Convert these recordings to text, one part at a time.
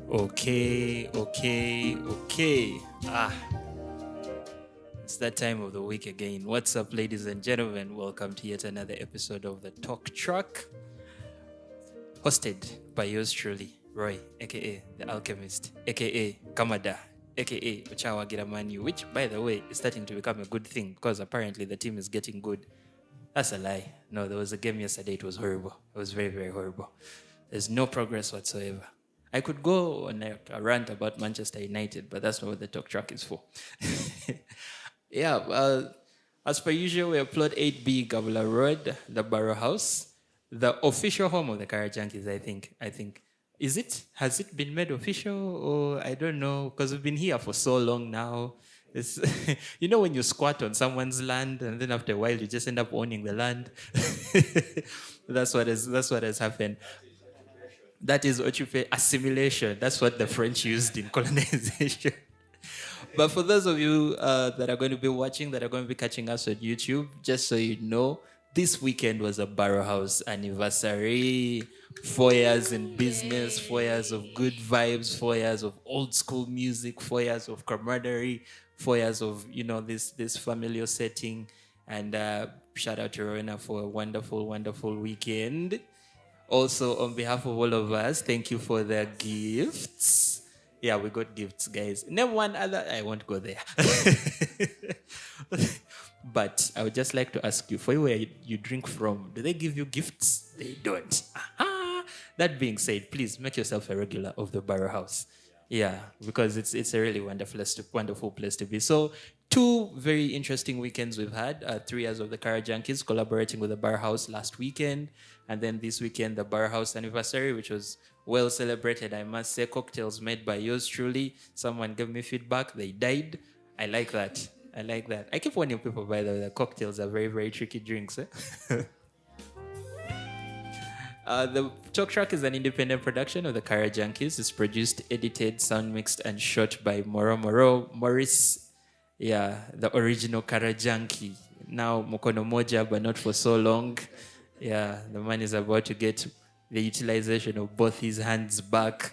Okay. It's that time of the week again. What's up, ladies and gentlemen? Welcome to yet another episode of the TalkTrack, hosted by yours truly, Roy, aka The Alchemist, aka Kamada, aka Uchawa Giramanu, which, by the way, is starting to become a good thing because apparently the team is getting good. That's a lie. No, there was a game yesterday. It was horrible. It was very, very horrible. There's no progress whatsoever. I could go on a rant about Manchester United, but that's not what the talk track is for. Yeah, as per usual, we upload 8B Gabula Road, the Borough House, the official home of the Kara Junkies, I think. Is it? Has it been made official? Or I don't know, because we've been here for so long now. It's you know when you squat on someone's land and then after a while you just end up owning the land. That's what has happened. That is assimilation. That's what the French used in colonization. But for those of you that are going to be watching, that are going to be catching us on YouTube, just so you know, this weekend was a Barrow House anniversary. 4 years in business, 4 years of good vibes, 4 years of old school music, 4 years of camaraderie, 4 years of this familiar setting. And shout out to Rowena for a wonderful, wonderful weekend. Also, on behalf of all of us, thank you for the gifts. Yeah, we got gifts, guys. Name one other. I won't go there. But I would just like to ask you, for you where you drink from, do they give you gifts? They don't. Aha! That being said, please make yourself a regular of the Barrow House. Yeah, because it's a really wonderful place to be. So, two very interesting weekends we've had. 3 years of the Kara Junkies collaborating with the Bar House last weekend, and then this weekend the Bar House anniversary, which was well celebrated. I must say, cocktails made by yours truly. Someone gave me feedback; they died. I like that. I like that. I keep warning people, by the way, that cocktails are very, very tricky drinks. The Talk Track is an independent production of the Kara Junkies. It's produced, edited, sound mixed, and shot by Moro Morris. Yeah, the original Kara Junkie. Now Mokono Moja, but not for so long. Yeah, the man is about to get the utilization of both his hands back.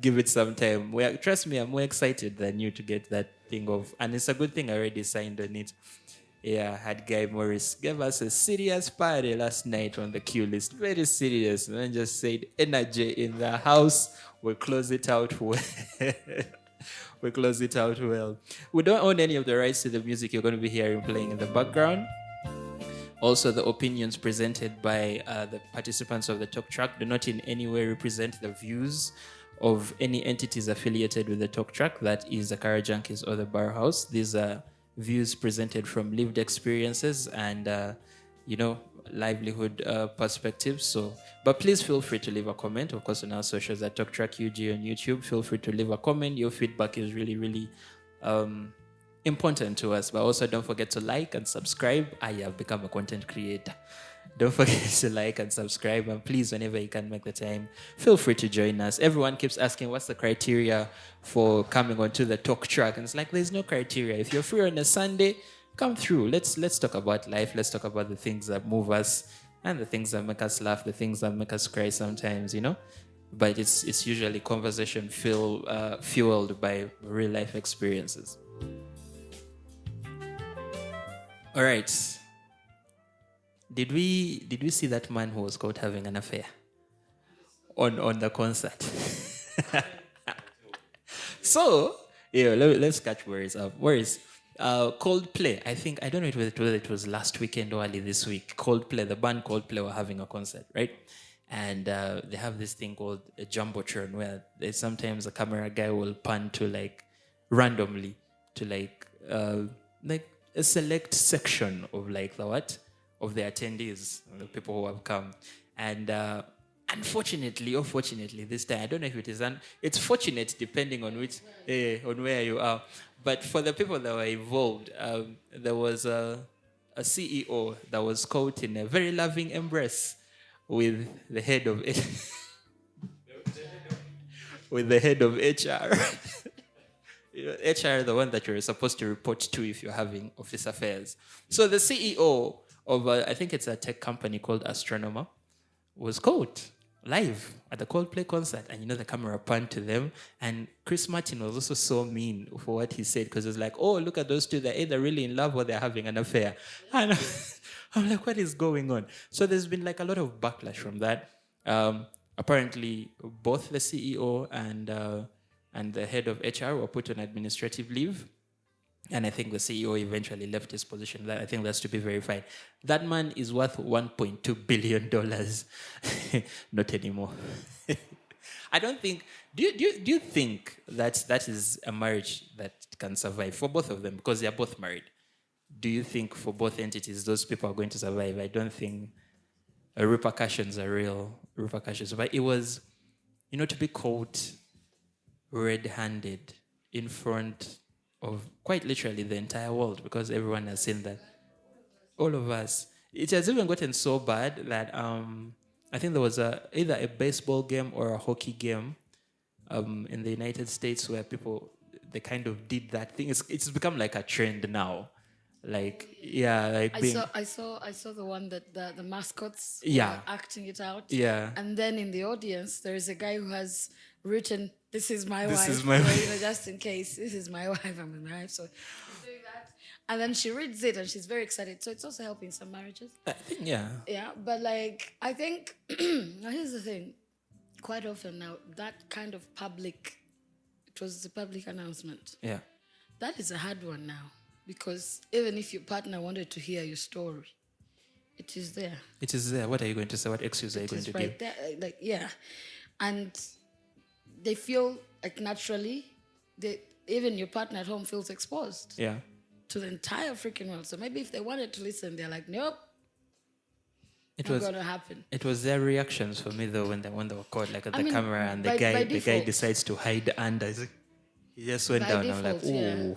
Give it some time. Trust me, I'm more excited than you to get that thing off. And it's a good thing I already signed on it. Yeah, had Guy Morris give us a serious party last night on the queue list. Very serious. And then just said, energy in the house. We'll close it out well. We close it out well. We don't own any of the rights to the music you're going to be hearing playing in the background. Also, the opinions presented by the participants of the talk track do not in any way represent the views of any entities affiliated with the talk track, that is the Kara Junkies or the Bar House. These are views presented from lived experiences and livelihood perspectives. So, but please feel free to leave a comment. Of course, on our socials at TalkTrack UG on YouTube, feel free to leave a comment. Your feedback is really, really important to us. But also, don't forget to like and subscribe. I have become a content creator. Don't forget to like and subscribe, and please, whenever you can make the time, feel free to join us. Everyone keeps asking what's the criteria for coming onto the talk track, and it's like there's no criteria. If you're free on a Sunday, come through. Let's talk about life. Let's talk about the things that move us and the things that make us laugh, the things that make us cry sometimes, But it's usually conversation fueled by real life experiences. All right. Did we see that man who was caught having an affair on the concert? So let's catch worries up. Worries. Coldplay. I don't know whether it was last weekend or early this week. Coldplay, the band Coldplay were having a concert, right? And they have this thing called a jumbotron, where sometimes a camera guy will pan to randomly to a select section of of the attendees, the people who have come. And unfortunately or fortunately this time, I don't know if it is it's fortunate depending on on where you are. But for the people that were involved, there was a CEO that was caught in a very loving embrace with the head of with the head of HR. HR, the one that you're supposed to report to if you're having office affairs. So the CEO of, I think it's a tech company called Astronomer, was caught live at the Coldplay concert, and the camera panned to them, and Chris Martin was also so mean for what he said, because it was like, oh, look at those two, they're either really in love or they're having an affair. And I'm like, what is going on? So there's been like a lot of backlash from that. Apparently both the CEO and the head of HR were put on administrative leave. And I think the CEO eventually left his position. I think that's to be verified. That man is worth $1.2 billion. Not anymore. I don't think. Do you think that is a marriage that can survive for both of them, because they are both married? Do you think for both entities those people are going to survive? I don't think repercussions are real repercussions. But it was, to be caught red-handed in front of quite literally the entire world, because everyone has seen that. All of us. It has even gotten so bad that I think there was either a baseball game or a hockey game in the United States where people, they kind of did that thing. It's become like a trend now. Like, yeah, like I saw the one that the mascots Yeah. were acting it out. Yeah. And then in the audience there is a guy who has written, "This is my This wife." is my wife. Just in case, this is my wife. I'm my wife. So he's doing that, and then she reads it and she's very excited. So it's also helping some marriages. I think, yeah. Yeah, but like I think now here's the thing. Quite often now, that kind of public, it was the public announcement. Yeah. That is a hard one now, because even if your partner wanted to hear your story, it is there. It is there. What are you going to say? What excuse are you going It's to right give? there. Like, yeah. And they feel like naturally, even your partner at home feels exposed Yeah. to the entire freaking world. So maybe if they wanted to listen, they're like, nope, It not was gonna happen. It was their reactions for me though when they were caught, like at the mean, camera, and by the guy default. decides to hide under. He just went By down. I'm like, default, yeah. ooh,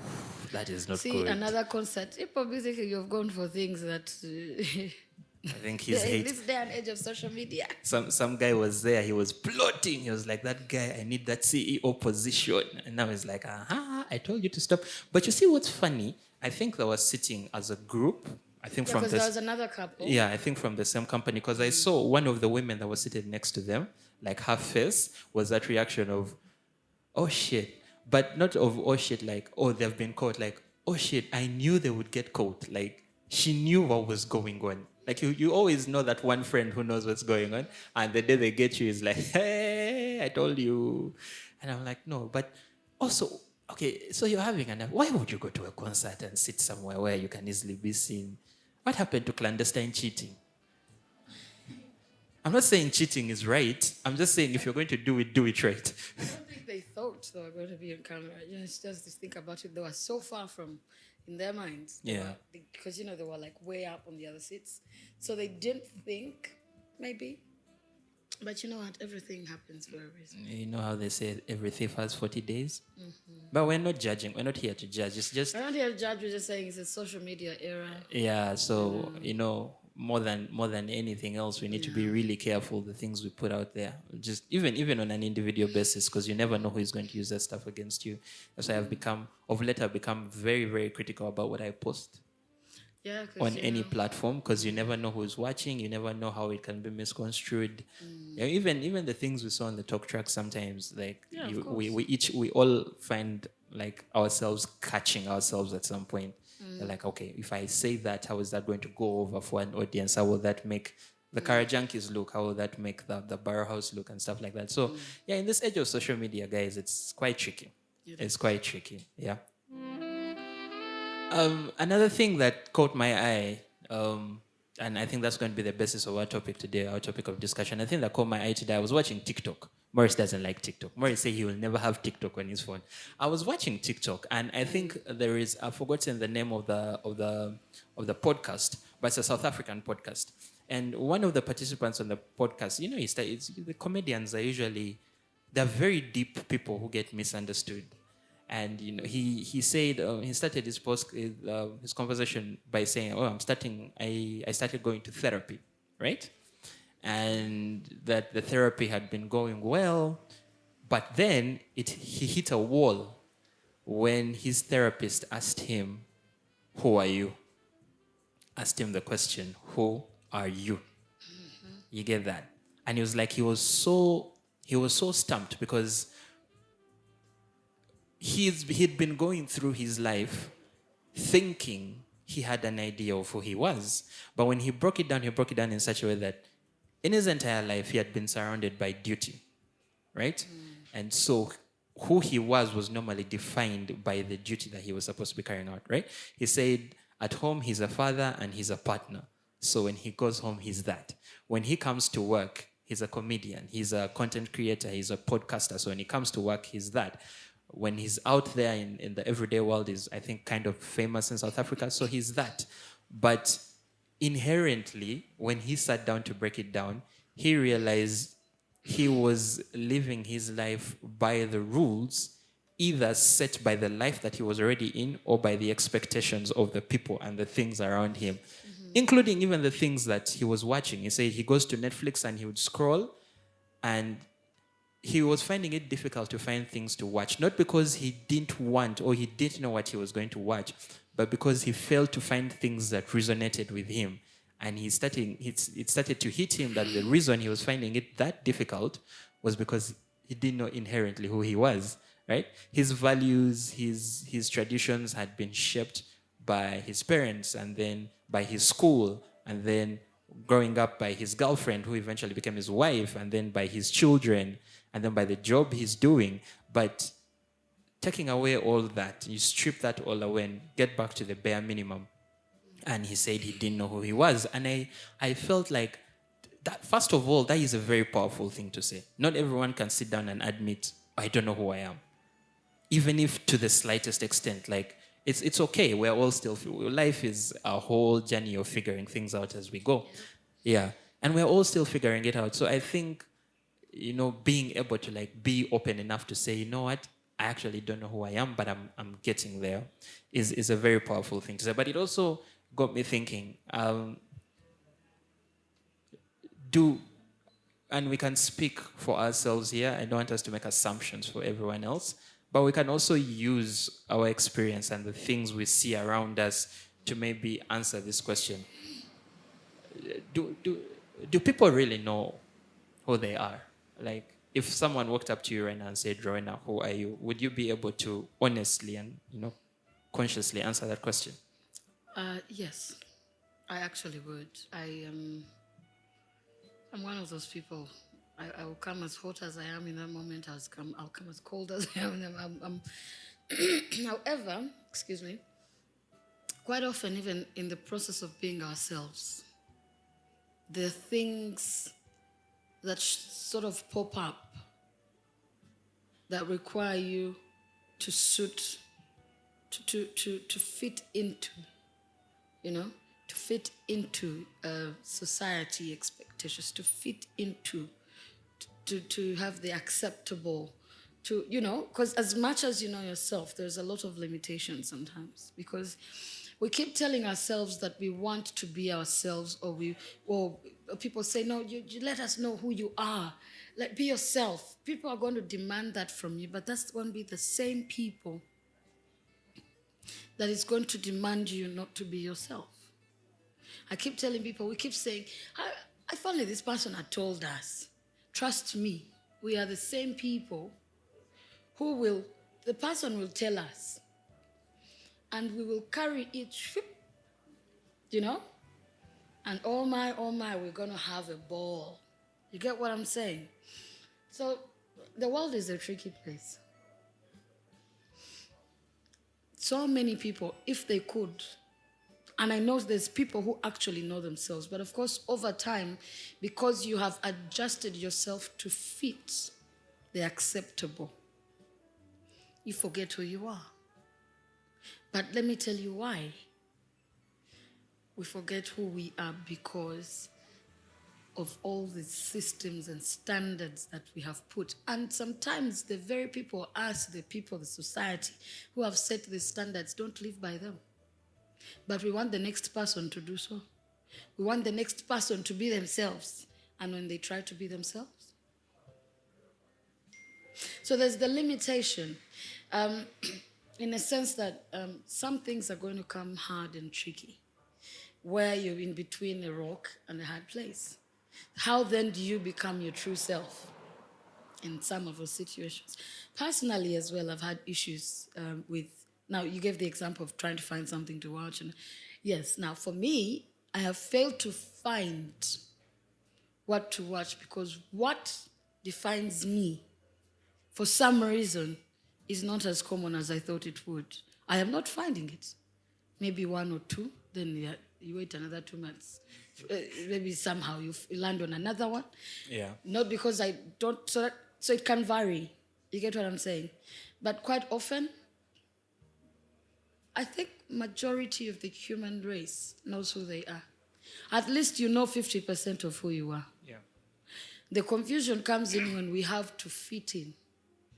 that is not See, good. another concert, you're probably thinking you've gone for things that I think he's in hate. this day and age of social media. Some guy was there. He was plotting. He was like, that guy, I need that CEO position. And now he's like, I told you to stop. But you see what's funny? I think they were sitting as a group. I think from Because this. there was another couple. Yeah, I think from the same company, because I saw one of the women that was seated next to them, like her face was that reaction of, oh shit. But not of, oh shit, like, oh, they've been caught. Like, oh shit, I knew they would get caught. Like, she knew what was going on. Like, you always know that one friend who knows what's going on. And the day they get you is like, hey, I told you. And I'm like, no, but also, okay, so you're having why would you go to a concert and sit somewhere where you can easily be seen? What happened to clandestine cheating? I'm not saying cheating is right. I'm just saying if you're going to do it right. I don't think they thought they were going to be on camera. Just to think about it, they were so far from, in their minds. Yeah. Because, they were like way up on the other seats. So they didn't think, maybe. But you know what? Everything happens for a reason. You know how they say every thief has 40 days? Mm-hmm. But we're not judging. We're not here to judge. It's just... We're not here to judge. We're just saying it's a social media era. Yeah, so, more than anything else, we need to be really careful the things we put out there. Just even on an individual basis, because you never know who is going to use that stuff against you. That's why I've become very, very critical about what I post. Yeah, on any platform, because you never know who's watching. You never know how it can be misconstrued. Even the things we saw on the TalkTrack sometimes, like we all find like ourselves catching ourselves at some point. They're like, okay, if I say that, how is that going to go over for an audience? How will that make the Kara Junkies look? How will that make the Barrow House look, and stuff like that? So yeah, in this age of social media, guys, it's quite tricky. It's quite tricky. Yeah. Another thing that caught my eye, and I think that's going to be the basis of our topic today, our topic of discussion. I think that caught my eye today. I was watching TikTok. Morris doesn't like TikTok. Morris said he will never have TikTok on his phone. I was watching TikTok, and I think there is, I've forgotten the name of the podcast, but it's a South African podcast. And one of the participants on the podcast, the comedians are usually, they're very deep people who get misunderstood. And he said he started his conversation by saying, "Oh, I started going to therapy, right? And that the therapy had been going well, but then he hit a wall when his therapist asked him, 'Who are you?' Asked him the question, 'Who are you?'" You get that? And he was like, he was so stumped because he'd been going through his life thinking he had an idea of who he was. But when he broke it down in such a way that in his entire life, he had been surrounded by duty, right? And so who he was normally defined by the duty that he was supposed to be carrying out, right? He said, at home, he's a father and he's a partner. So when he goes home, he's that. When he comes to work, he's a comedian, he's a content creator, he's a podcaster. So when he comes to work, he's that. When he's out there in the everyday world, is I think kind of famous in South Africa. So he's that. But inherently, when he sat down to break it down, he realized he was living his life by the rules either set by the life that he was already in or by the expectations of the people and the things around him, including even the things that he was watching. He said he goes to Netflix and he would scroll, and he was finding it difficult to find things to watch, not because he didn't want or he didn't know what he was going to watch, but because he failed to find things that resonated with him. And it started to hit him that the reason he was finding it that difficult was because he didn't know inherently who he was, right? His values, his traditions had been shaped by his parents, and then by his school, and then growing up by his girlfriend, who eventually became his wife, and then by his children, and then by the job he's doing. But taking away all that, you strip that all away and get back to the bare minimum. And he said he didn't know who he was. And I felt like that, first of all, that is a very powerful thing to say. Not everyone can sit down and admit, I don't know who I am. Even if to the slightest extent, like it's okay. We're all still, life is a whole journey of figuring things out as we go. Yeah. And we're all still figuring it out. So I think, being able to like be open enough to say, you know what, I actually don't know who I am, but I'm getting there, is a very powerful thing to say. But it also got me thinking, do and we can speak for ourselves here. I don't want us to make assumptions for everyone else, but we can also use our experience and the things we see around us to maybe answer this question. Do people really know who they are? Like, if someone walked up to you right now and said, Rowena, who are you? Would you be able to honestly and consciously answer that question? Yes, I actually would. I'm one of those people. I will come as hot as I am in that moment. I'll come as cold as I am. However, excuse me, quite often, even in the process of being ourselves, the things that sort of pop up that require you to suit, to fit into, to fit into society expectations, to fit into, to have the acceptable, because as much as you know yourself, there's a lot of limitations sometimes, because we keep telling ourselves that we want to be ourselves, or people say, no, you let us know who you are. Like, be yourself. People are going to demand that from you, but that's going to be the same people that is going to demand you not to be yourself. I keep telling people, we keep saying, I finally, this person had told us, trust me, we are the same people the person will tell us, and we will carry it, and oh my, we're going to have a ball. You get what I'm saying? So the world is a tricky place. So many people, if they could, and I know there's people who actually know themselves, but of course, over time, because you have adjusted yourself to fit the acceptable, you forget who you are. But let me tell you why. We forget who we are because of all the systems and standards that we have put. And sometimes the very people, us, the people, the society, who have set these standards don't live by them. But we want the next person to do so. We want the next person to be themselves. And when they try to be themselves. So there's the limitation, in a sense that some things are going to come hard and tricky, where you're in between a rock and a hard place. How then do you become your true self in some of those situations? Personally, as well, I've had issues with. Now, you gave the example of trying to find something to watch, and yes, now for me, I have failed to find what to watch because what defines me, for some reason, is not as common as I thought it would. I am not finding it. Maybe one or two, then you wait another 2 months. Maybe somehow you land on another one. Yeah. Not because I don't, so it can vary. You get what I'm saying? But quite often, I think majority of the human race knows who they are. At least you know 50% of who you are. Yeah. The confusion comes in when we have to fit in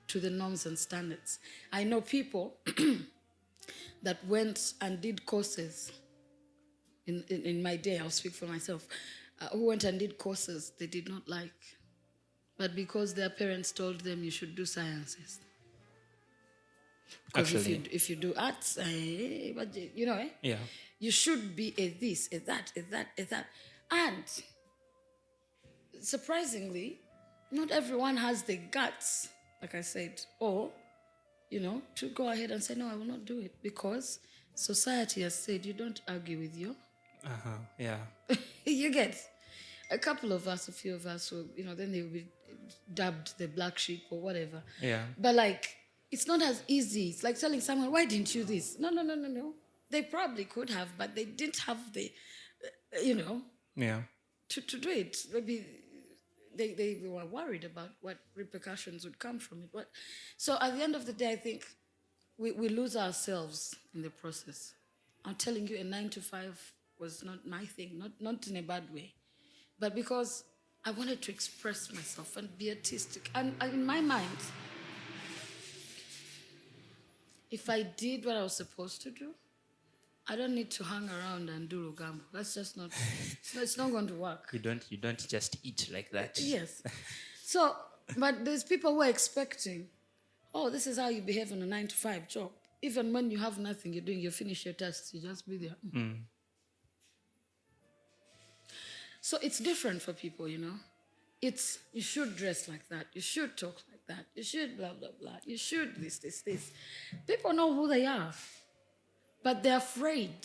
to the norms and standards. I know people that went and did courses in my day, I'll speak for myself, who went and did courses they did not like. But because their parents told them you should do sciences. Because Actually, if you do arts, yeah. you should be a this, a that, a that, a that. And surprisingly, not everyone has the guts, like I said, or, to go ahead and say, no, I will not do it because society has said you don't argue with your. Yeah. You get a couple of us, a few of us, who, then they will be dubbed the black sheep or whatever. Yeah. But like, it's not as easy. It's like telling someone, why didn't you this? No, no, no, no, no. They probably could have, but they didn't have the, Yeah. to do it. Maybe they were worried about what repercussions would come from it. So at the end of the day, I think we lose ourselves in the process. I'm telling you, a 9 to 5 was not my thing, not in a bad way, but because I wanted to express myself and be artistic. And in my mind, if I did what I was supposed to do, I don't need to hang around and do Rugambo. That's just not, it's not going to work. You don't just eat like that. Yes. So, but there's people who are expecting, oh, this is how you behave in a 9 to 5 job. Even when you have nothing you're doing, you finish your tasks, you just be there. So it's different for people, It's, you should dress like that. You should talk like that. You should blah, blah, blah. You should this. People know who they are, but they're afraid.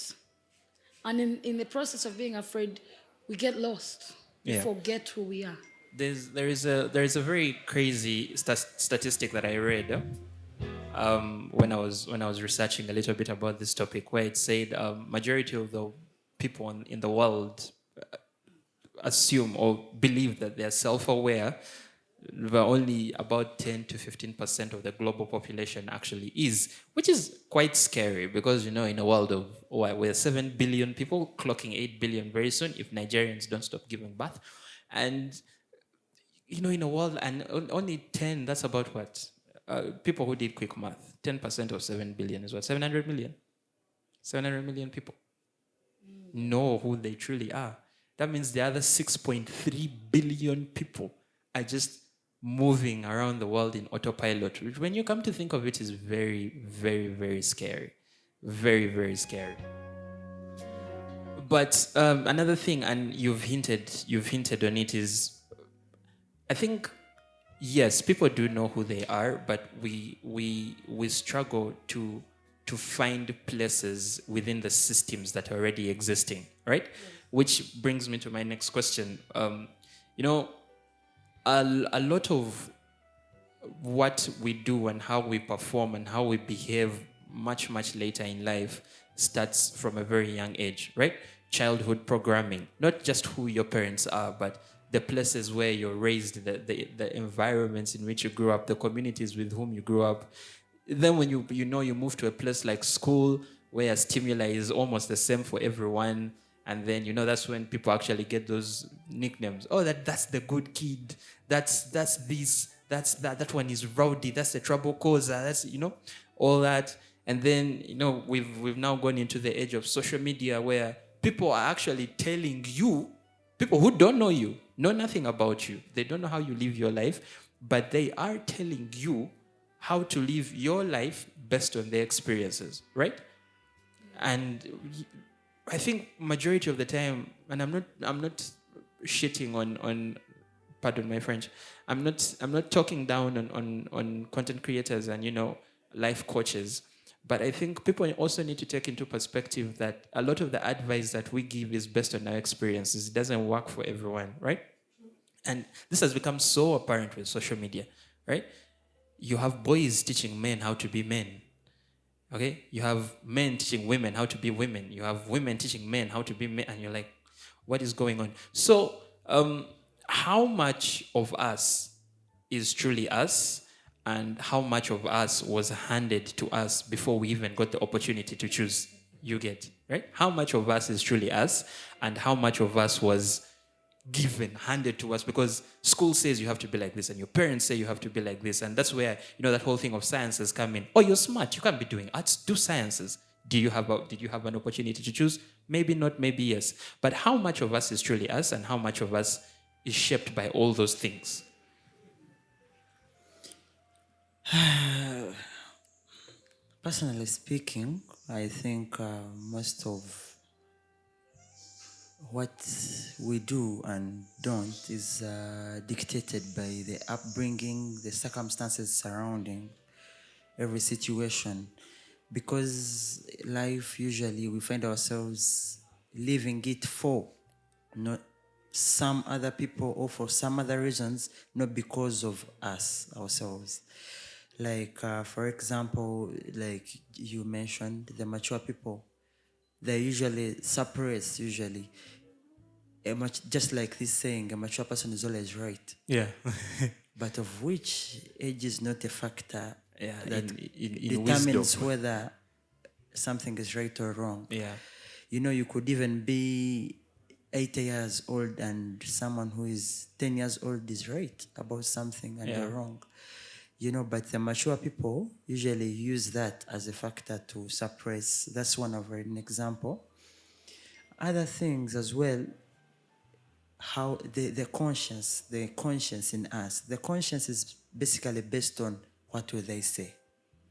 And in the process of being afraid, we get lost. We forget who we are. There is a very crazy statistic that I read when I was researching a little bit about this topic, where it said majority of the people in the world assume or believe that they're self-aware, but only about 10 to 15% of the global population actually is, which is quite scary because, in a world of we're 7 billion people, clocking 8 billion very soon if Nigerians don't stop giving birth. And, in a world, and only 10, that's about what? People who did quick math, 10% of 7 billion is what? 700 million? 700 million people know who they truly are. That means the other 6.3 billion people are just moving around the world in autopilot, which when you come to think of it is very, very, very scary. Very, very scary. But another thing, and you've hinted on it, is I think, yes, people do know who they are, but we struggle to find places within the systems that are already existing, right? Yes. Which brings me to my next question. A lot of what we do and how we perform and how we behave much, much later in life starts from a very young age, right? Childhood programming, not just who your parents are, but the places where you're raised, the environments in which you grew up, the communities with whom you grew up. Then when you move to a place like school where stimuli is almost the same for everyone, and then that's when people actually get those nicknames. Oh, that's the good kid. That's this. That's that one is rowdy. That's the trouble causer. That's all that. And then we've now gone into the age of social media where people are actually telling you, people who don't know you, know nothing about you. They don't know how you live your life, but they are telling you how to live your life based on their experiences, right? And I think majority of the time, and I'm not shitting on pardon my French. I'm not talking down on content creators and life coaches. But I think people also need to take into perspective that a lot of the advice that we give is based on our experiences. It doesn't work for everyone, right? And this has become so apparent with social media, right? You have boys teaching men how to be men. Okay? You have men teaching women how to be women. You have women teaching men how to be men. And you're like, what is going on? So, how much of us is truly us? And how much of us was handed to us before we even got the opportunity to choose? You get, right? How much of us is truly us? And how much of us was given, handed to us, because school says you have to be like this and your parents say you have to be like this. And that's where, that whole thing of sciences come in. Oh, you're smart. You can't be doing arts. Do sciences. Did you have an opportunity to choose? Maybe not, maybe yes. But how much of us is truly us and how much of us is shaped by all those things? Personally speaking, I think most of what we do and don't is dictated by the upbringing, the circumstances surrounding every situation. Because life, usually we find ourselves living it for not some other people or for some other reasons, not because of us ourselves. Like for example, like you mentioned, the mature people, they usually suppress, usually just like this saying, a mature person is always right. Yeah. But of which age is not a factor Yeah, that in determines wisdom. whether something is right or wrong. Yeah. You could even be 80 years old and someone who is 10 years old is right about something and Yeah. you're wrong. But the mature people usually use that as a factor to suppress. That's one of an example. Other things as well, how the conscience in us. The conscience is basically based on what will they say.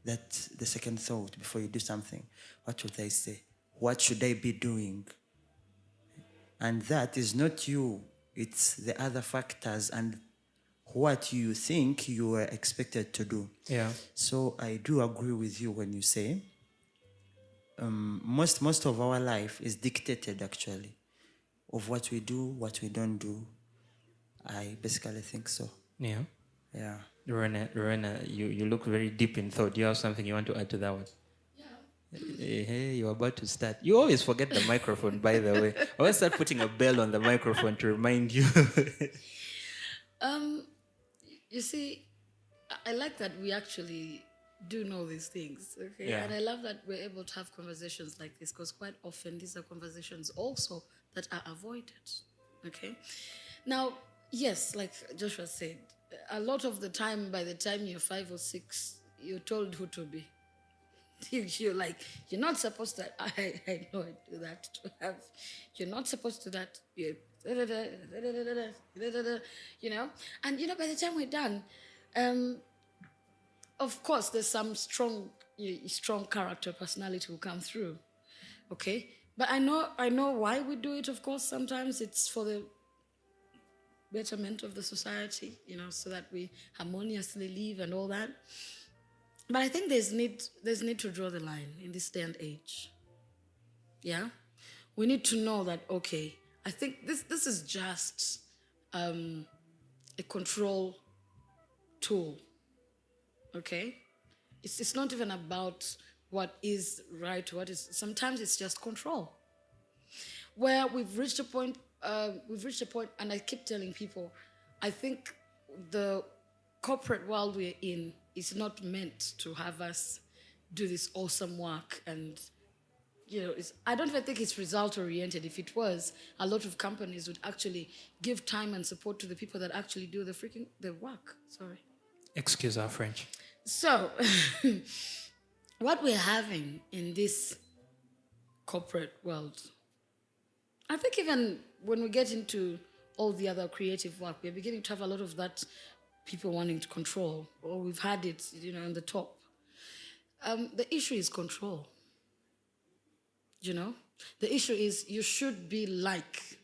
That's the second thought before you do something. What will they say? What should I be doing? And that is not you. It's the other factors and what you think you are expected to do. Yeah. So I do agree with you when you say most of our life is dictated actually of what we do, what we don't do. I basically think so. Yeah. Yeah. Rowena, you look very deep in thought. Do you have something you want to add to that one? Hey, you're about to start. You always forget the microphone, by the way. I always start putting a bell on the microphone to remind you. Um, you see, I like that we actually do know these things, okay? Yeah. And I love that we're able to have conversations like this because quite often these are conversations also that are avoided, okay? Now, yes, like Joshua said, a lot of the time, by the time you're 5 or 6, you're told who to be. You're like, you're not supposed to. I know I do that to have. You're not supposed to that. You're, you know, and by the time we're done, of course, there's some strong character, personality will come through. Okay, but I know why we do it. Of course, sometimes it's for the betterment of the society, so that we harmoniously live and all that. But I think there's need to draw the line in this day and age. Yeah, we need to know that, okay, I think this is just a control tool. Okay, it's not even about what is right, what is. Sometimes it's just control. Where we've reached a point, and I keep telling people, I think the corporate world we're in is not meant to have us do this awesome work. And I don't even think it's result oriented. If it was, a lot of companies would actually give time and support to the people that actually do the work. Sorry. Excuse our French. So, what we're having in this corporate world, I think even when we get into all the other creative work, we're beginning to have a lot of that people wanting to control, or we've had it, on the top. The issue is control. The issue is you should be like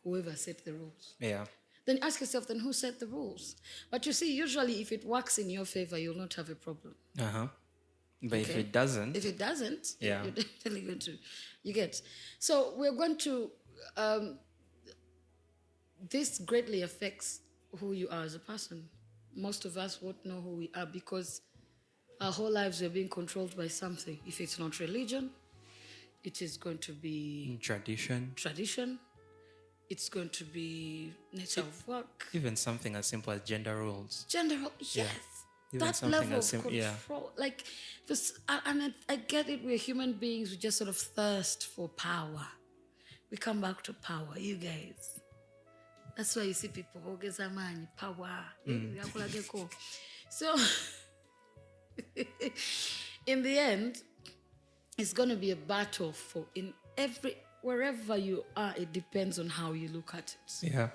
whoever set the rules. Yeah. Then ask yourself, then who set the rules? But you see, usually if it works in your favor, you'll not have a problem. Uh-huh. But if Okay? it doesn't, If it doesn't, Yeah. you're definitely going to, you get. So we're going to, this greatly affects who you are as a person. Most of us won't know who we are because our whole lives are being controlled by something. If it's not religion, it is going to be tradition, tradition. It's going to be nature of work. even something as simple as gender roles. General, yes. Even That something level as of control. Like, I get it, we're human beings, we just sort of thirst for power. We come back to power, you guys. That's why you see people, ogeza manyi, power. So, in the end, it's going to be a battle for wherever you are, it depends on how you look at it. Yeah.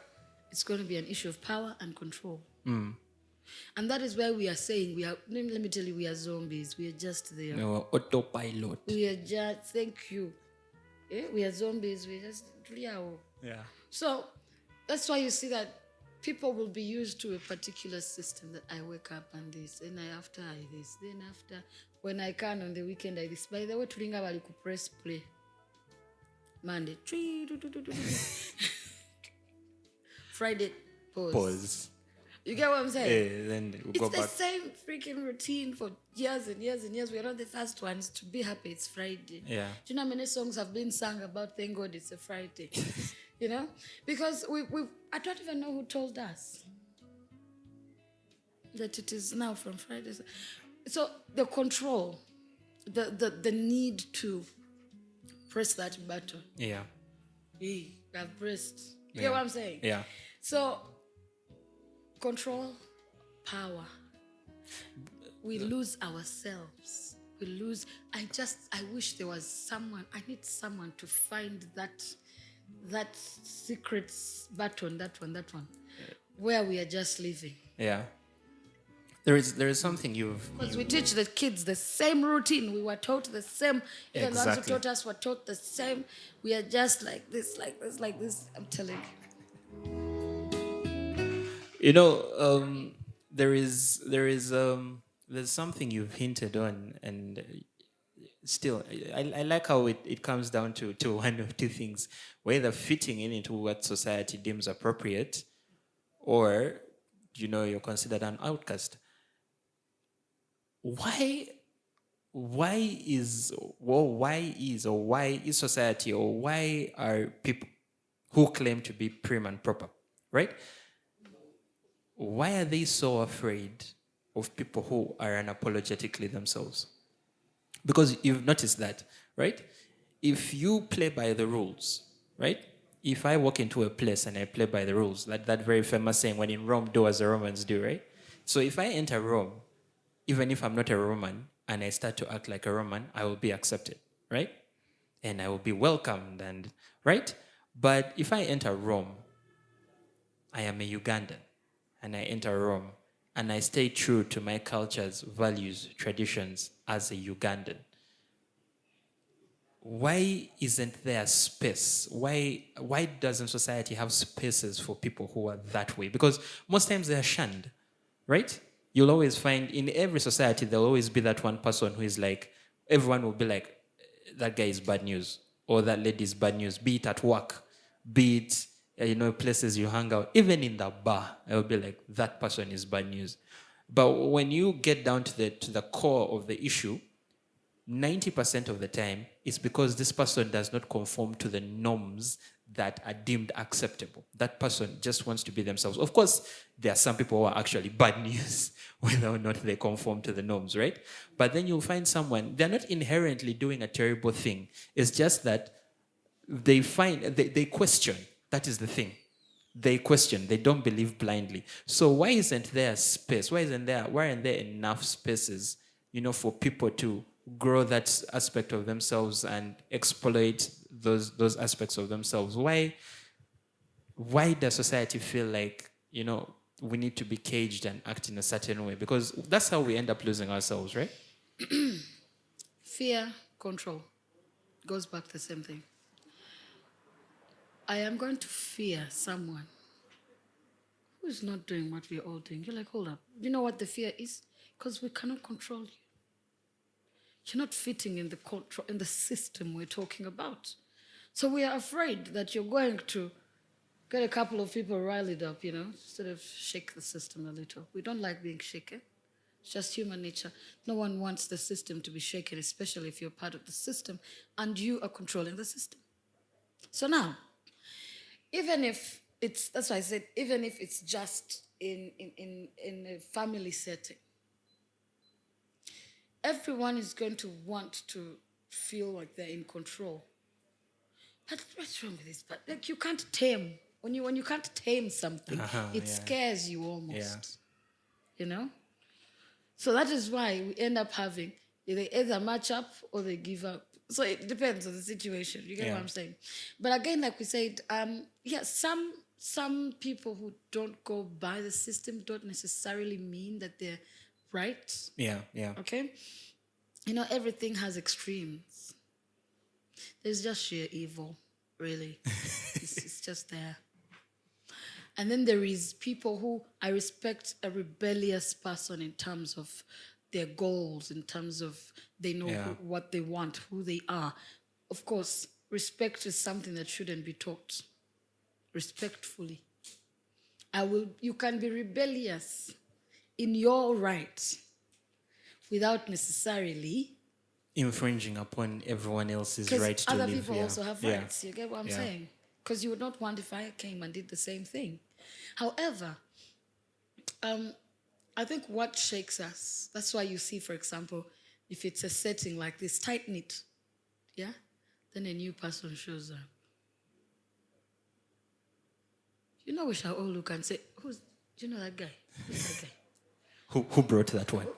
It's going to be an issue of power and control. And that is why we are saying, let me tell you, we are zombies. We are just there. No, autopilot. We are just, thank you. We are zombies. We are just, Yeah. so that's why you see that people will be used to a particular system that I wake up and this, and after I this, then after, when I can on the weekend I this. By the way, tulinga bali ku press play. Monday, Friday, pause. You get what I'm saying? Then we It's go the back. same freaking routine for years and years and years. We are not the first ones to be happy it's Friday. Yeah. Do you know how many songs have been sung about thank God it's a Friday? You know? Because I don't even know who told us that it is now from Friday. So the control, the need to press that button. Yeah. Hey, I've pressed. You get what I'm saying? Yeah. So, control, power. We lose ourselves. We lose. I wish there was someone. I need someone to find that secret button, that one, where we are just living. Yeah. There is something Because we teach the kids the same routine. We were taught the same. Even the ones who Exactly. taught us were taught the same. We are just like this, like this, like this. I'm telling you. You know, there's something you've hinted on, and still, I like how it comes down to one of two things: whether fitting into what society deems appropriate, or you're considered an outcast. Why is society, or why are people who claim to be prim and proper, right? Why are they so afraid of people who are unapologetically themselves? Because you've noticed that, right? If you play by the rules, right? If I walk into a place and I play by the rules, like that very famous saying, when in Rome, do as the Romans do, right? So if I enter Rome, even if I'm not a Roman, and I start to act like a Roman, I will be accepted, right? And I will be welcomed, and right? But if I enter Rome, I am a Ugandan, and I enter Rome, and I stay true to my culture's values, traditions as a Ugandan. Why isn't there space? Why doesn't society have spaces for people who are that way? Because most times they are shunned, right? You'll always find in every society there'll always be that one person who is like, everyone will be like, that guy is bad news, or that lady is bad news, be it at work, be it places you hang out, even in the bar, I will be like, that person is bad news. But when you get down to the core of the issue, 90% of the time, it's because this person does not conform to the norms that are deemed acceptable. That person just wants to be themselves. Of course, there are some people who are actually bad news, whether or not they conform to the norms, right? But then you'll find someone, they're not inherently doing a terrible thing. It's just that they question. That is the thing. They question. They don't believe blindly. So why isn't there space? Why aren't there enough spaces, for people to grow that aspect of themselves and exploit those aspects of themselves? Why does society feel like, we need to be caged and act in a certain way? Because that's how we end up losing ourselves, right? Fear, control. Goes back to the same thing. I am going to fear someone who is not doing what we're all doing. You're like, hold up. You know what the fear is? Because we cannot control you. You're not fitting in the control in the system we're talking about. So we are afraid that you're going to get a couple of people riled up, sort of shake the system a little. We don't like being shaken. It's just human nature. No one wants the system to be shaken, especially if you're part of the system and you are controlling the system. So now, even if that's why I said, even if it's just in a family setting, everyone is going to want to feel like they're in control. But what's wrong with this? But like you can't tame. When you can't tame something, it Yeah. scares you almost. Yeah. You know? So that is why we end up having they either match up or they give up. So it depends on the situation. You get Yeah. what I'm saying? But again, like we said, some people who don't go by the system don't necessarily mean that they're right. Yeah. Yeah. Okay? Everything has extremes. There's just sheer evil, really. it's just there. And then there is people who I respect a rebellious person in terms of their goals, in terms of they know Yeah. what they want, who they are. Of course, respect is something that shouldn't be taught respectfully. You can be rebellious in your right without necessarily Infringing upon everyone else's because right to other live. people Yeah. also have Yeah. rights. You get what I'm Yeah. saying? Because you would not want if I came and did the same thing. However, I think what shakes us, that's why you see, for example, if it's a setting like this, tight knit, yeah, then a new person shows up. We shall all look and say, do you know that guy? Who's that guy? Who brought that one?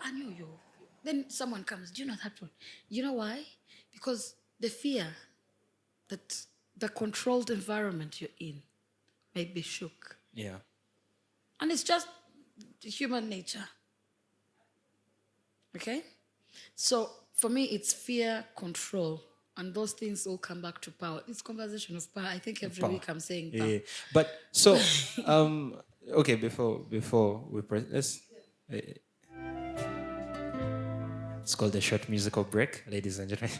I knew you. Then someone comes, do you know that one? You know why? Because the fear that the controlled environment you're in may be shook. Yeah. And it's just human nature. Okay? So for me, it's fear, control, and those things all come back to power. This conversation of power, I think every Power. week I'm saying power. Yeah. But so, okay, before we let's. It's called a short musical break, ladies and gentlemen.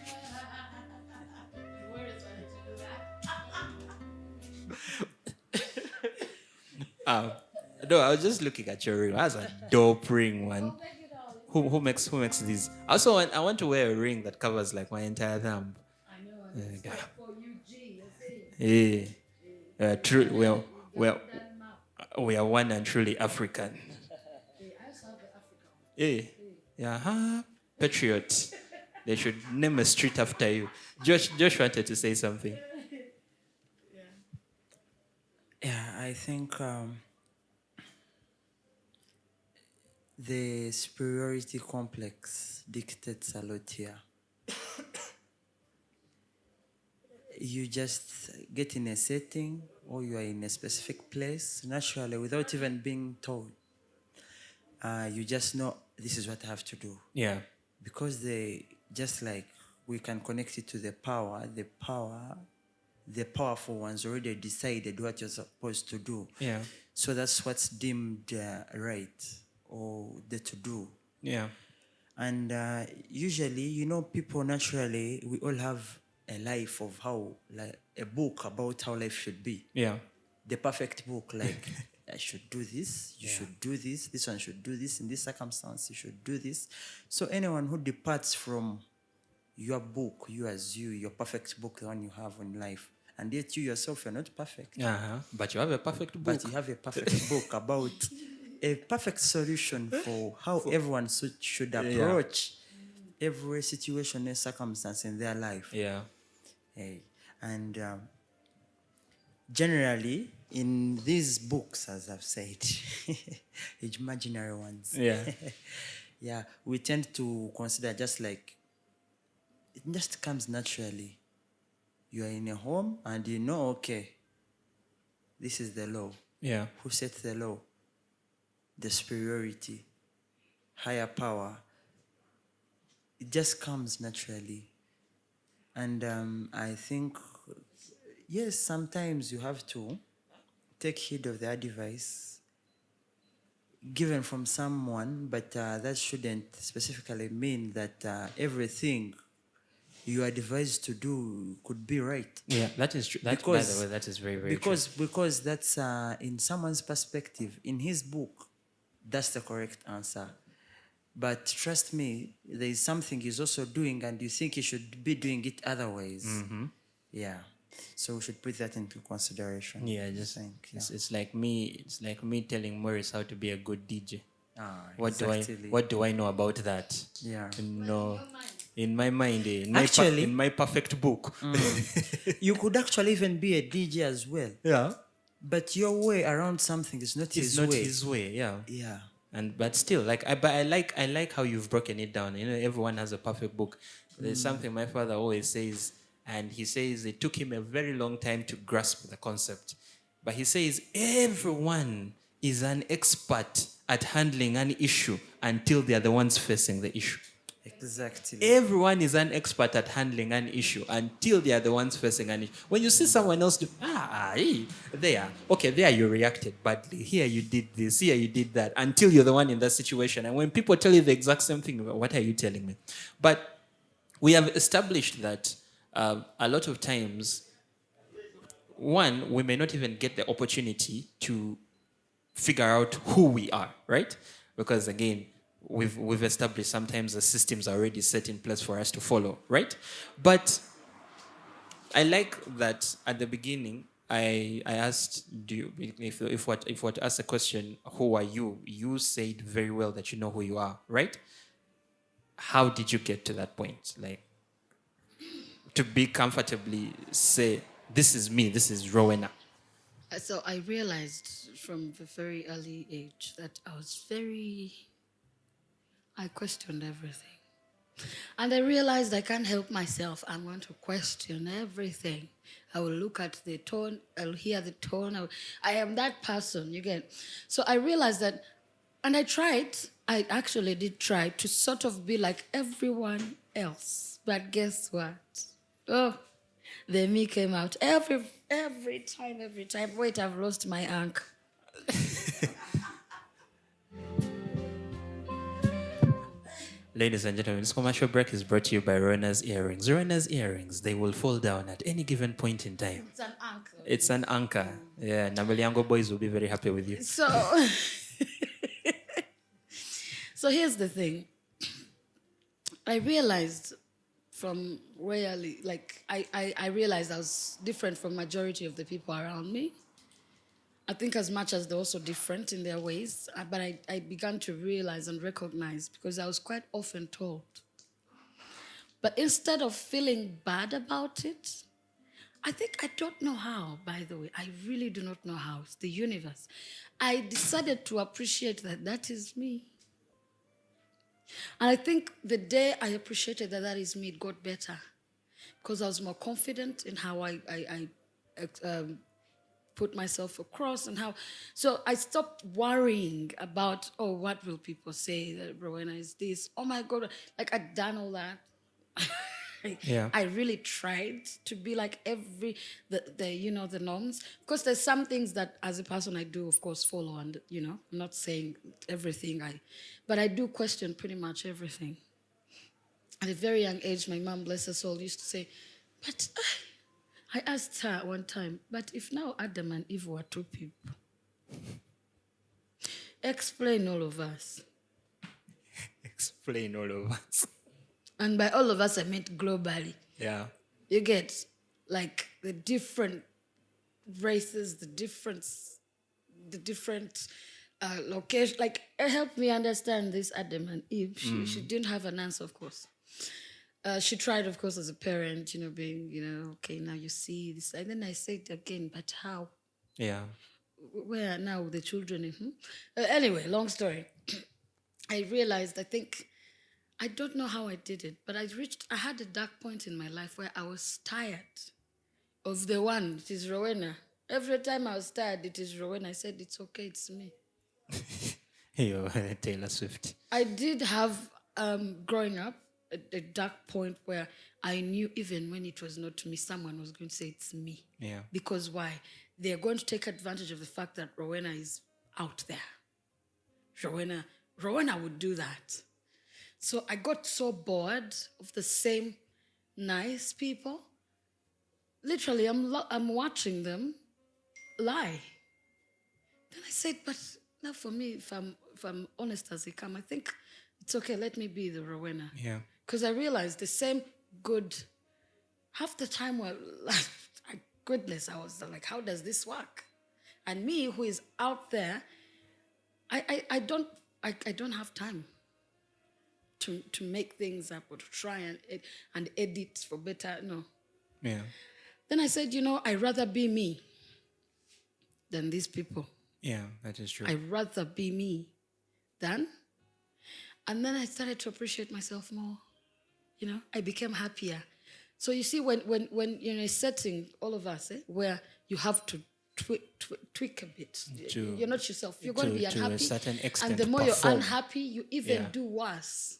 No, I was just looking at your ring. That's a dope ring, man. Who makes these? Also, I want to wear a ring that covers like my entire thumb. I know, and it's like for UG, Yeah, true. We are one and truly African. I also have the African. Yeah, patriot. They should name a street after you. Josh wanted to say something. Yeah, I think the superiority complex dictates a lot here. You just get in a setting or you are in a specific place naturally without even being told. You just know this is what I have to do. Yeah. Because just like we can connect it to the powerful ones already decided what you're supposed to do. Yeah. So that's what's deemed right or the to do. Yeah. And usually, people naturally, we all have a life of like a book about how life should be. Yeah. The perfect book, like I should do this, you should do this one should do this, in this circumstance, you should do this. So anyone who departs from your book, your perfect book, the one you have in life, and yet you yourself, you're not perfect. But you have a perfect book. But you have a perfect book about a perfect solution for how everyone should approach every situation and circumstance in their life. Yeah. And generally, in these books, as I've said, imaginary ones, Yeah. we tend to consider just like it just comes naturally. You are in a home and okay, this is the law. Yeah. Who set the law? The superiority, higher power. It just comes naturally. And I think Yes, sometimes you have to take heed of the advice given from someone, but that shouldn't specifically mean that everything you are advised to do could be right. Yeah, that is true. That, by the way, Because that is very, very true. because that's in someone's perspective, in his book, that's the correct answer. But trust me, there is something he's also doing, and you think he should be doing it otherwise. Yeah. So we should put that into consideration. Yeah, I just think. Yeah. it's like me. It's like me telling Morris how to be a good DJ. What Exactly. do I know about that? Yeah. No, in my mind, Actually- in my perfect book. You could actually even be a DJ as well. Yeah, But your way around something is not it's his not way. his way. Yeah, Yeah. and but still, like I like how you've broken it down. You know, everyone has a perfect book. There's something my father always says, and he says it took him a very long time to grasp the concept. But he says everyone is an expert at handling an issue until they are the ones facing the issue. Exactly. Everyone is an expert at handling an issue until they are the ones facing an issue. When you see someone else do, there, okay, there you reacted badly. Here you did this, here you did that, until you're the one in that situation. And when people tell you the exact same thing, what are you telling me? But we have established that a lot of times, one, we may not even get the opportunity to figure out who we are, right? Because again, we've established sometimes the systems are already set in place for us to follow, right? But I like that at the beginning I asked, do you, if what asked a question, who are you? You said very well that you know who you are, right? How did you get to that point? Like to be comfortably say, this is me, this is Rowena. So I realized from a very early age that I questioned everything. And I realized I can't help myself. I'm going to question everything. I will look at the tone, I'll hear the tone. I am that person, you get. So I realized that, and I actually did try to sort of be like everyone else. But guess what? Oh, the me came out every time. Wait, I've lost my anchor. Ladies and gentlemen, this commercial break is brought to you by Rona's Earrings. Rona's Earrings, they will fall down at any given point in time. It's an anchor. It's an anchor. Yeah, Nambeliango boys will be very happy with you. So, so here's the thing. I realized from really, like, I realized I was different from majority of the people around me. I think as much as they're also different in their ways, but I began to realize and recognize because I was quite often told. But instead of feeling bad about it, I don't know how, by the way. I really do not know how. It's the universe. I decided to appreciate that is me. And I think the day I appreciated that is me, it got better. Because I was more confident in how I put myself across and how. So I stopped worrying about, oh, what will people say that Rowena is this? Oh my God, like I'd done all that. Yeah. I really tried to be like the norms. Because there's some things that as a person I do, of course, follow and, I'm not saying everything but I do question pretty much everything. At a very young age, my mom, bless her soul, used to say, but I asked her one time, but if now Adam and Eve were two people, explain all of us. Explain all of us. And by all of us, I meant globally. Yeah. You get, like, the different races, the different location. Like, it helped me understand this Adam and Eve. She didn't have an answer, of course. She tried, of course, as a parent, being, okay, now you see this. And then I said again, but how? Yeah. Where are now the children? Anyway, long story. I realized, I don't know how I did it, but I had a dark point in my life where I was tired of the one, it is Rowena. Every time I was tired, it is Rowena. I said, it's okay, it's me. Yo, Taylor Swift. I did have, growing up, a dark point where I knew even when it was not me, someone was going to say it's me. Yeah. Because why? They're going to take advantage of the fact that Rowena is out there. Rowena would do that. So I got so bored of the same nice people. Literally, I'm watching them lie. Then I said, but now for me, if I'm honest as I come, I think it's okay. Let me be the Rowena. Yeah. Because I realized the same good. Half the time, well, goodness, I was like, how does this work? And me, who is out there, I don't have time to make things up or to try and edit for better. No. Yeah. Then I said, I'd rather be me than these people. Yeah, that is true. I'd rather be me than. And then I started to appreciate myself more. I became happier. So you see, when you're in a setting, all of us, where you have to tweak a bit. You're not yourself. You're going to be unhappy. To a certain extent, and the more perform. you're unhappy, you even do worse.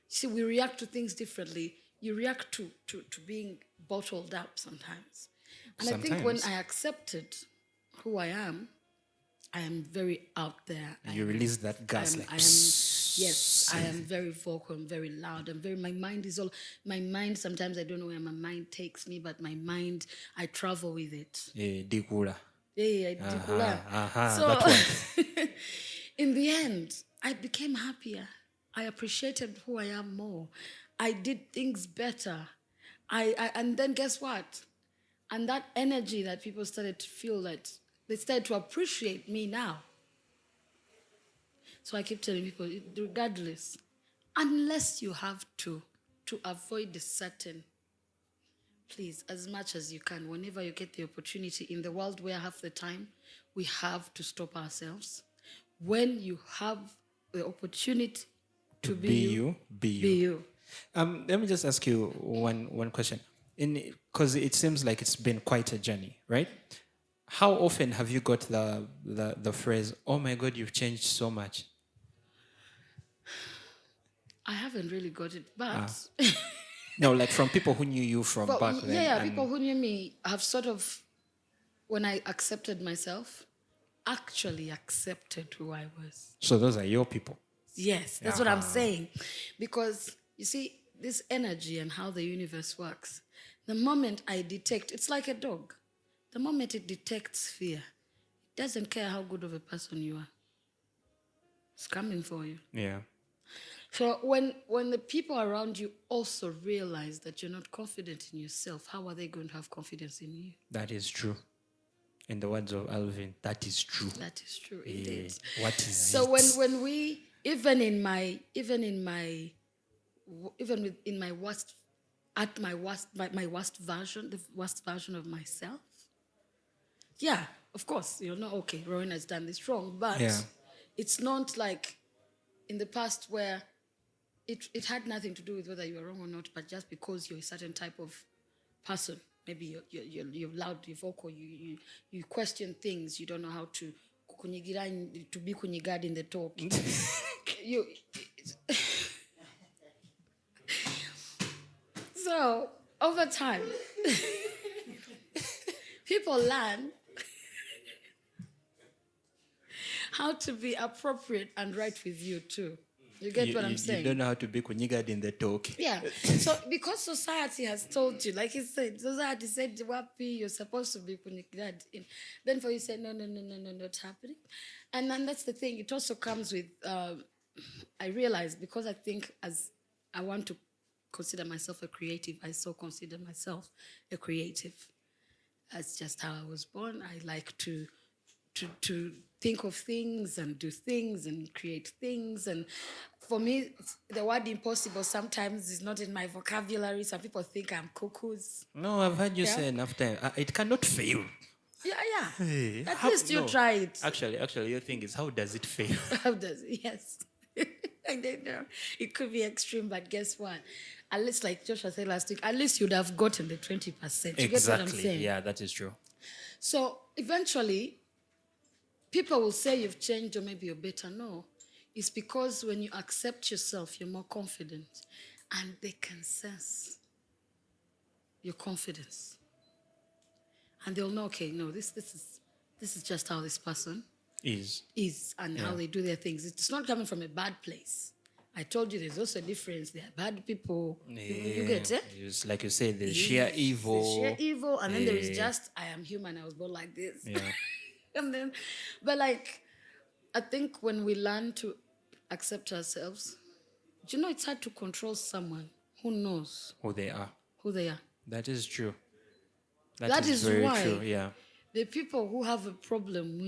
See, we react to things differently. You react to being bottled up sometimes. And I think when I accepted who I am very out there. You release that gas I am very vocal, I'm very loud, my mind, sometimes I don't know where my mind takes me, but my mind, I travel with it. Dikula. Yeah, so, that one. in the end, I became happier. I appreciated who I am more. I did things better. And then guess what? And that energy that people started to feel, that they started to appreciate me now. So I keep telling people, regardless, unless you have to avoid a certain, please, as much as you can, whenever you get the opportunity, in the world where half the time we have to stop ourselves, when you have the opportunity to be you, be you. Let me just ask you one question. Because it seems like it's been quite a journey, right? How often have you got the phrase, "Oh my God, you've changed so much"? I haven't really got it, but no, like from people who knew you from back then. Yeah, people who knew me have sort of, when I accepted myself, actually accepted who I was. So those are your people. Yes, that's what I'm saying. Because you see, this energy and how the universe works, the moment I detect, it's like a dog. The moment it detects fear, it doesn't care how good of a person you are. It's coming for you. Yeah. So when the people around you also realize that you're not confident in yourself, how are they going to have confidence in you? That is true. In the words of Alvin, that is true. That is true, indeed. What is so it? when we, in my worst version, the worst version of myself, yeah, of course, okay, Rowan has done this wrong, but it's not like in the past where it had nothing to do with whether you were wrong or not, but just because you're a certain type of person. Maybe you're loud, you're vocal, you question things, you don't know how to be kunyigad in the talk. So over time, people learn how to be appropriate and right with you too. You get what I'm saying? You don't know how to be kunyigad in the talk. Yeah. So because society has told you, like he said, society said, "Wapi, you're supposed to be kunyigad in." Then for you say, no, not happening. And then that's the thing. It also comes with, I realize, because I think as I want to consider myself a creative, I so consider myself a creative. That's just how I was born. I like to think of things and do things and create things. And for me, the word impossible sometimes is not in my vocabulary. Some people think I'm cuckoos. No, I've heard you say enough time. It cannot fail. Yeah. Hey, At least you try it. Actually, your thing is, how does it fail? How does it? Yes. I don't know. It could be extreme, but guess what? At least, like Joshua said last week, at least you'd have gotten the 20%. You get what I'm saying? Yeah, that is true. So eventually, people will say you've changed or maybe you're better. No. It's because when you accept yourself, you're more confident. and they can sense your confidence. And they'll know, okay, no, this is just how this person is and how they do their things. It's not coming from a bad place. I told you there's also a difference. There are bad people. You get it? It's like you said, the sheer evil. The sheer evil. And then there is just, I am human. I was born like this. Yeah. And then, but like, I think when we learn to accept ourselves, do you know it's hard to control someone who knows Who they are. who they are? That is true. That is very why true. Yeah. the people who have a problem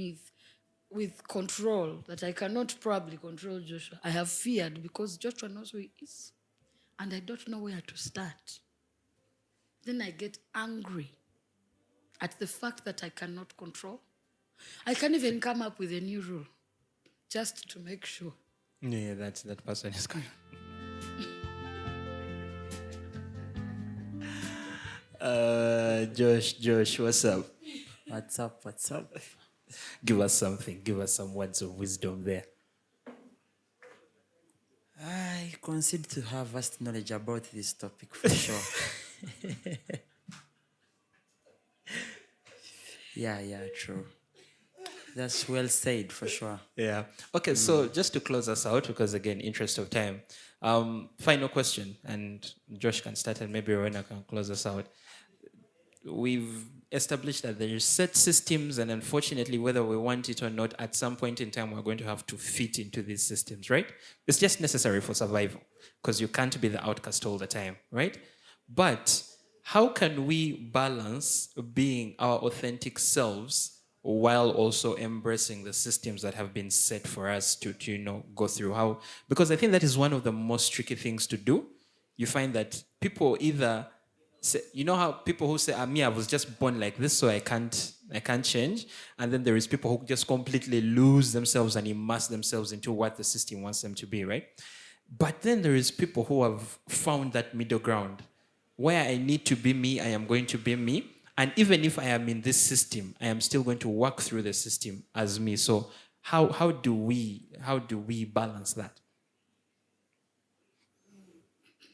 with control, that I cannot probably control Joshua, I have feared because Joshua knows who he is and I don't know where to start. Then I get angry at the fact that I cannot control. I can't even come up with a new rule just to make sure. Yeah, that person is kind Josh, what's up? What's up? Give us something. Give us some words of wisdom there. I concede to have vast knowledge about this topic for sure. Yeah, true. That's well said for sure. Yeah. Okay, so just to close us out, because again, interest of time, final question, and Josh can start and maybe Rowena can close us out. We've established that there are set systems, and unfortunately, whether we want it or not, at some point in time, we're going to have to fit into these systems, right? It's just necessary for survival, because you can't be the outcast all the time, right? But how can we balance being our authentic selves while also embracing the systems that have been set for us to go through? How? Because I think that is one of the most tricky things to do. You find that people either say, you know how people who say, me, I was just born like this, so I can't change. And then there is people who just completely lose themselves and immerse themselves into what the system wants them to be, right? But then there is people who have found that middle ground where I need to be me, I am going to be me. And even if I am in this system, I am still going to work through the system as me. So how do we balance that?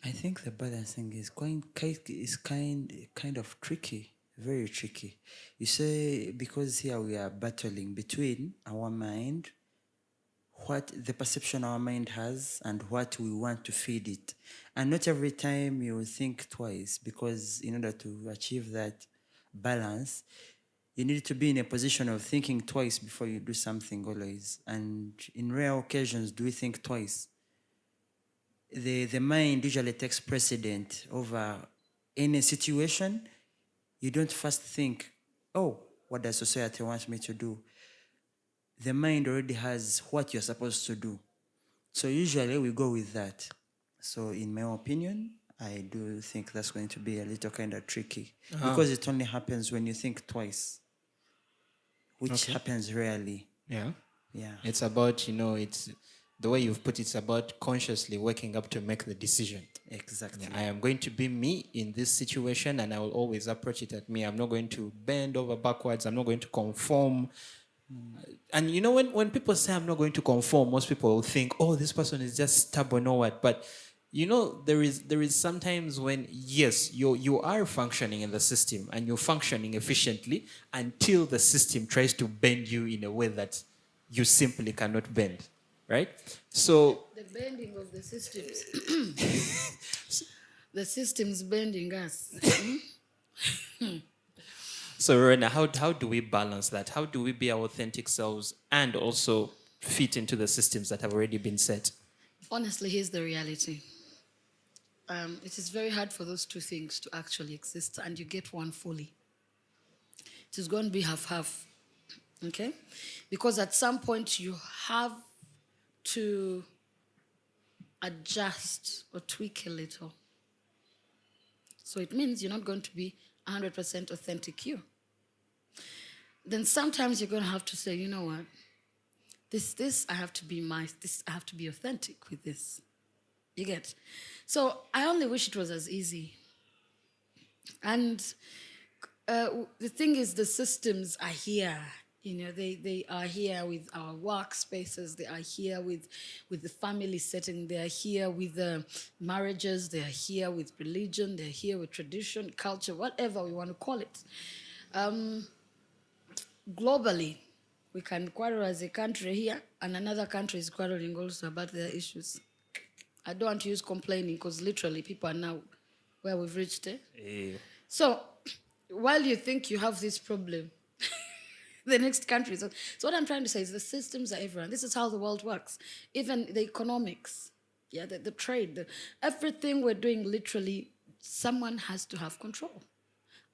I think the balancing is kind of tricky, very tricky. You say because here we are battling between our mind, what the perception our mind has, and what we want to feed it. And not every time you think twice, because in order to achieve that balance, you need to be in a position of thinking twice before you do something always. And in rare occasions, do we think twice? The mind usually takes precedent over any situation. You don't first think, oh, what does society want me to do? The mind already has what you're supposed to do. So usually we go with that. So in my opinion, I do think that's going to be a little kind of tricky because it only happens when you think twice, which happens rarely. Yeah. Yeah. It's about, it's the way you've put it's about consciously waking up to make the decision. Exactly. I am going to be me in this situation and I will always approach it at me. I'm not going to bend over backwards. I'm not going to conform. And when people say I'm not going to conform, most people will think, oh, this person is just stubborn or what. But there is sometimes when, yes, you are functioning in the system and you're functioning efficiently until the system tries to bend you in a way that you simply cannot bend, right? So The bending of the systems. The system's bending us. So Rena, how do we balance that? How do we be our authentic selves and also fit into the systems that have already been set? Honestly, here's the reality. It is very hard for those two things to actually exist, and you get one fully. It is going to be half-half, okay? Because at some point you have to adjust or tweak a little. So it means you're not going to be 100% authentic you. Then sometimes you're going to have to say, you know what? This I have to be I have to be authentic with this. You get? So I only wish it was as easy. And the thing is, the systems are here. They are here with our workspaces. They are here with the family setting. They are here with the marriages. They are here with religion. They're here with tradition, culture, whatever we want to call it. Globally, we can quarrel as a country here, and another country is quarreling also about their issues. I don't want to use complaining because literally people are now where we've reached. So while you think you have this problem, the next country. So what I'm trying to say is the systems are everywhere. This is how the world works. Even the economics, the trade, everything we're doing, literally, someone has to have control.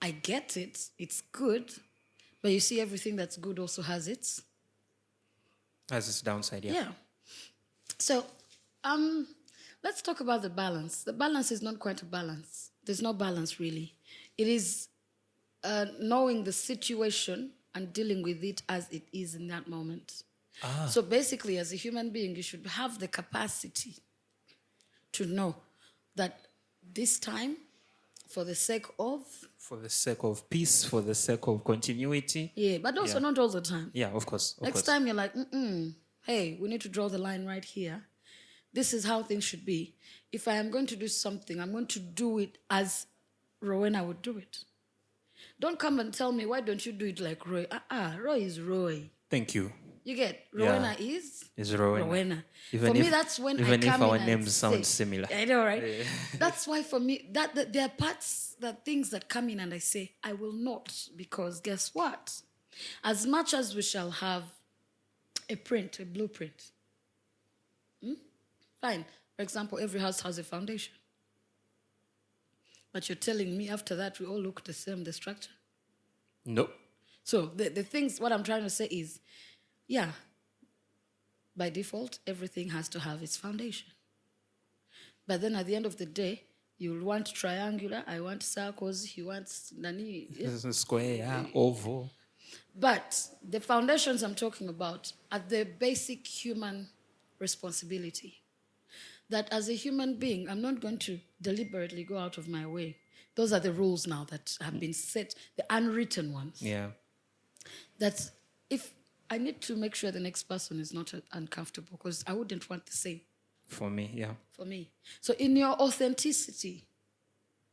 I get it. It's good. But you see, everything that's good also has its downside, yeah. Yeah. So let's talk about the balance. The balance is not quite a balance. There's no balance, really. It is knowing the situation and dealing with it as it is in that moment. So basically, as a human being, you should have the capacity to know that this time, for the sake of peace, for the sake of continuity. Yeah, but also not all the time. Yeah, of course. Next time you're like, hey, we need to draw the line right here. This is how things should be. If I am going to do something, I'm going to do it as Rowena would do it. Don't come and tell me, why don't you do it like Roy? Roy is Roy. Thank you. You get? Rowena is Rowena. For me, that's when I come even if our in names and sound say, similar. I know, right? Yeah. That's why for me, that there are parts, things that come in and I say, I will not, because guess what? As much as we shall have a blueprint, fine. For example, every house has a foundation. But you're telling me after that we all look the same, the structure? No. So the things, what I'm trying to say is, by default, everything has to have its foundation. But then at the end of the day, you'll want triangular, I want circles, he wants nani. Square, oval. But the foundations I'm talking about are the basic human responsibility. That as a human being, I'm not going to deliberately go out of my way. Those are the rules now that have been set, the unwritten ones. Yeah. That if I need to make sure the next person is not uncomfortable, because I wouldn't want the same. For me, yeah. For me. So in your authenticity,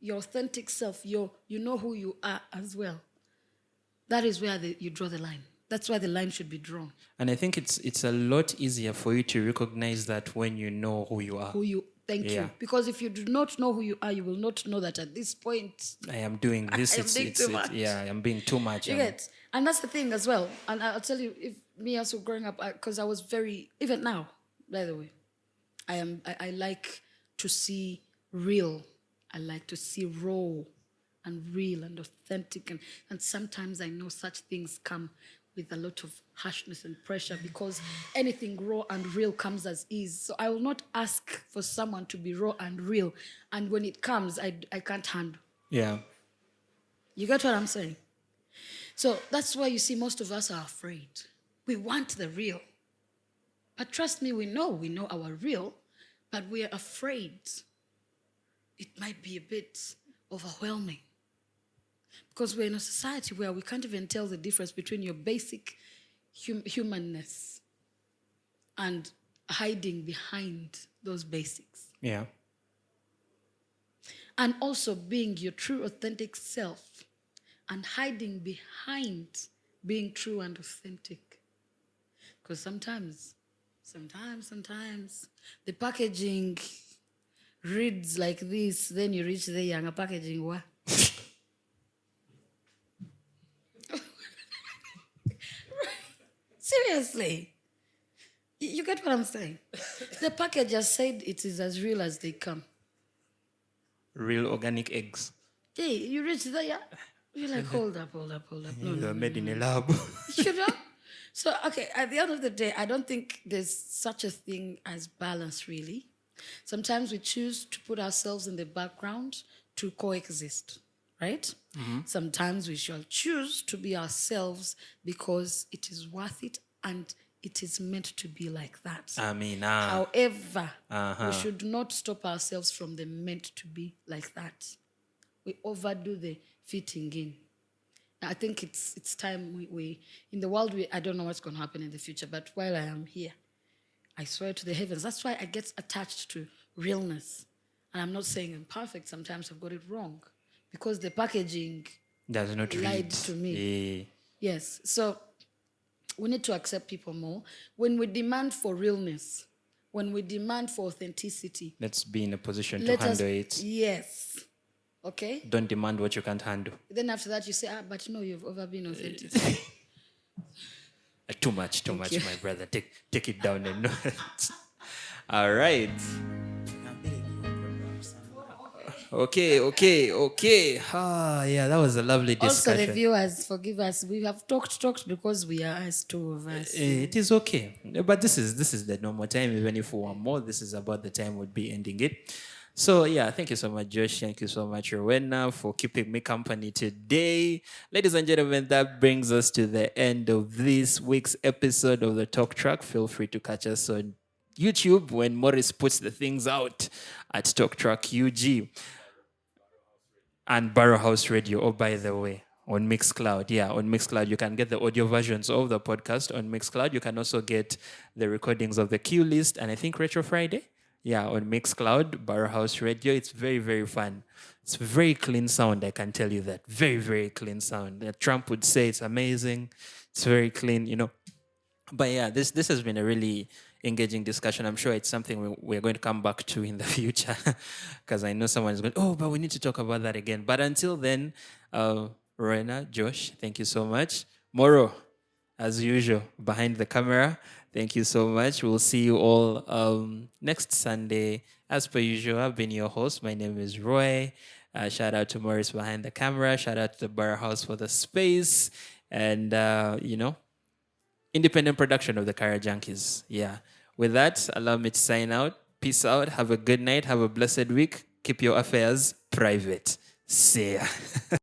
your authentic self, you know who you are as well. That is where you draw the line. That's why the line should be drawn. And I think it's a lot easier for you to recognize that when you know who you are. Thank you. Because if you do not know who you are, you will not know that at this point I am doing this. I am being too much. I am being too much. You get? And that's the thing as well. And I'll tell you, if me also growing up, because I was very, even now, by the way, I like to see real. I like to see raw and real and authentic. And sometimes I know such things come with a lot of harshness and pressure, because anything raw and real comes as is. So I will not ask for someone to be raw and real, and when it comes, I can't handle. Yeah. You get what I'm saying? So that's why you see most of us are afraid. We want the real. But trust me, we know our real, but we are afraid. It might be a bit overwhelming. Because we're in a society where we can't even tell the difference between your basic humanness and hiding behind those basics. Yeah. And also being your true, authentic self and hiding behind being true and authentic. Because sometimes, the packaging reads like this, then you reach the younger packaging, what? Seriously. You get what I'm saying? The package has said it is as real as they come. Real organic eggs. Hey, you reach there, you're like, hold up. No, They're made in a lab. You know? So, okay, at the end of the day, I don't think there's such a thing as balance, really. Sometimes we choose to put ourselves in the background to coexist, right? Mm-hmm. Sometimes we shall choose to be ourselves because it is worth it and it is meant to be like that. However, we should not stop ourselves from the meant to be like that. We overdo the fitting in. I think it's time we in the world I don't know what's going to happen in the future, but while I am here, I swear to the heavens. That's why I get attached to realness. And I'm not saying I'm perfect. Sometimes I've got it wrong because the packaging Does not lied read. to me. Eh, Yes. So we need to accept people more. When we demand for realness, when we demand for authenticity, let's be in a position to let us, handle it. yes. Okay? Don't demand what you can't handle. Then after that, you say, but no, you've over been authentic. Too much, Thank you. my brother. Take it down and all right. Okay. Ah, yeah, that was a lovely Also, the discussion. viewers, forgive us. We have talked because we are us, two of us. It is okay, but this is the normal time. Even if we want more, this is about the time we'll be ending it. So yeah, thank you so much, Josh. Thank you so much, Rowena, for keeping me company today. Ladies and gentlemen, that brings us to the end of this week's episode of the Talk Track. Feel free to catch us on YouTube when Morris puts the things out at Talk Track UG and Barrow House Radio. Oh, by the way, on Mixcloud. Yeah, on Mixcloud, you can get the audio versions of the podcast on Mixcloud. You can also get the recordings of the Q list and I think Retro Friday. Yeah, on Mixcloud, Barrow House Radio. It's very, very fun. It's very clean sound, I can tell you that. Very, very clean sound. Trump would say it's amazing. It's very clean. But yeah, this has been a really engaging discussion. I'm sure it's something we're going to come back to in the future because I know someone is going, oh, but we need to talk about that again. But until then, Rowena, Josh, thank you so much. Moro, as usual, behind the camera, thank you so much. We'll see you all next Sunday. As per usual, I've been your host. My name is Roy. Shout out to Morris behind the camera. Shout out to the Bar House for the space. And, independent production of the Kara Junkies. Yeah. With that, allow me to sign out. Peace out. Have a good night. Have a blessed week. Keep your affairs private. See ya.